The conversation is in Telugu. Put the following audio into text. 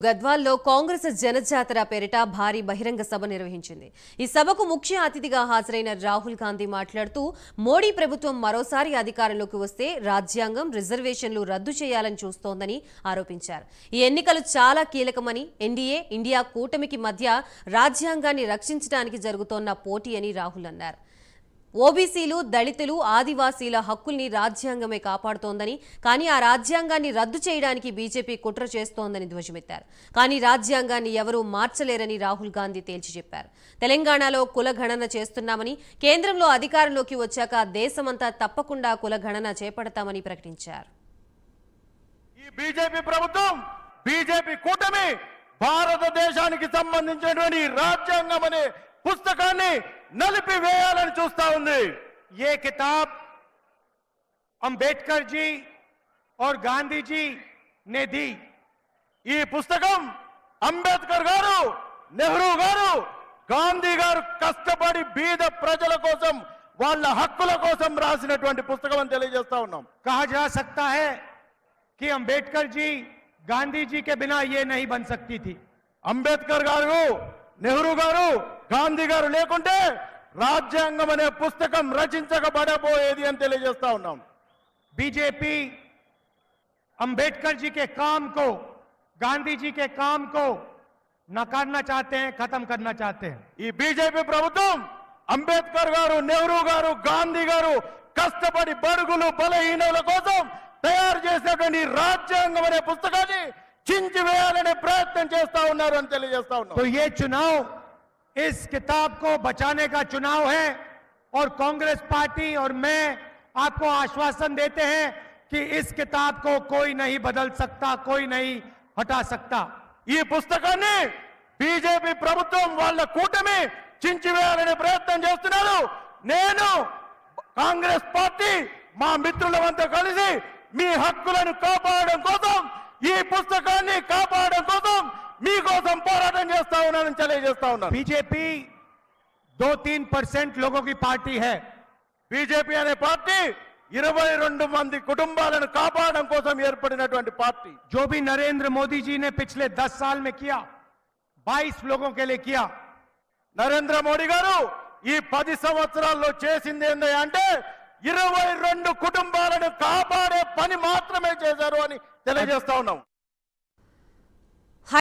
గద్వాల్లో కాంగ్రెస్ జనజాతర పేరిట భారీ బహిరంగ సభ నిర్వహించింది. ఈ సభకు ముఖ్య అతిథిగా హాజరైన రాహుల్ గాంధీ మాట్లాడుతూ మోడీ ప్రభుత్వం మరోసారి అధికారంలోకి వస్తే రాజ్యాంగం రిజర్వేషన్లు రద్దు చేయాలని చూస్తోందని ఆరోపించారు. ఈ ఎన్నికలు చాలా కీలకమని, ఎన్డీఏ ఇండియా కూటమికి మధ్య రాజ్యాంగాన్ని రక్షించడానికి జరుగుతోన్న పోటీ అని రాహుల్ అన్నారు. ఓబీసీలు, దళితులు, ఆదివాసీల హక్కుల్ని రాజ్యాంగమే కాపాడుతోందని, కానీ ఆ రాజ్యాంగాన్ని రద్దు చేయడానికి బీజేపీ కుట్ర చేస్తోందని ధ్వజమెత్తారు. కానీ రాజ్యాంగాన్ని ఎవరూ మార్చలేరని రాహుల్ గాంధీ తేల్చి చెప్పారు. తెలంగాణలో కులగణన చేస్తున్నామని, కేంద్రంలో అధికారంలోకి వచ్చాక దేశమంతా తప్పకుండా కులగణన చేపడతామని ప్రకటించారు. ఈ బీజేపీ ప్రభుత్వం, బీజేపీ కూటమి భారతదేశానికి సంబంధించినటువంటి రాజ్యాంగం అనే పుస్తకాన్ని నలిపివేయాలని చూస్తా ఉంది. ये किताब अंबेडकर जी और गांधी जी ने दी. ఈ పుస్తకం అంబేద్కర్ గారు, నెహ్రూ గారు, గాంధీ గారు కష్టపడి బీద ప్రజల కోసం, వాళ్ళ హక్కుల కోసం రాసినటువంటి పుస్తకం అని తెలియజేస్తా ఉన్నాం. कहा जा सकता है कि अंबेडकर जी गांधी जी के बिना ये नहीं बन सकती थी. అంబేద్కర్ గారు, నెహ్రూ గారు, గాంధీ గారు లేకుంటే రాజ్యాంగం అనే పుస్తకం రచించబడబోయేది అని తెలియజేస్తా ఉన్నాం. बीजेपी अंबेडकर जी के काम को, गांधी जी के काम को नकारना चाहते हैं, खत्म करना चाहते हैं. ఈ బీజేపీ ప్రభుత్వం అంబేద్కర్ గారు, నెహ్రూ గారు, గాంధీ గారు కష్టపడి బడుగులు బలహీనుల కోసం తయారు చేసినటువంటి రాజ్యాంగం అనే పుస్తకాన్ని చించివేయాలనే ప్రయత్నం చేస్తా ఉన్నారు అని తెలియజేస్తా ఉన్నాం. तो ये चुनाव इस किताब को बचाने का चुनाव है और कांग्रेस पार्टी और मैं आपको आश्वासन देते हैं कि इस किताब को कोई नहीं बदल सकता, कोई नहीं हटा सकता. ఈ పుస్తకాన్ని బీజేపీ ప్రభుత్వం, వాళ్ళ కూటమి చించివేయాలనే ప్రయత్నం చేస్తున్నారు. నేను, కాంగ్రెస్ పార్టీ, మా మిత్రులమంతా కలిసి మీ హక్కులను కాపాడడం కోసం, ఈ పుస్తకాన్ని కాపాడడం కోసం మీకోసం పోరాటం చేస్తా ఉన్నానని తెలియజేస్తా ఉన్నాను. बीजेपी 2-3% लोगों की पार्टी है. బీజేపీ అనే పార్టీ 22 మంది కుటుంబాలను కాపాడడం కోసం ఏర్పడినటువంటి పార్టీ. जो भी नरेंद्र मोदी जी ने पिछले 10 साल में किया, 22 लोगों के लिए किया. నరేంద్ర మోడీ గారు ఈ 10 సంవత్సరాల్లో చేసింది ఏంటి అంటే 22 కుటుంబాలను కాపాడే పని మాత్రమే చేశారు అని తెలియజేస్తా ఉన్నాం.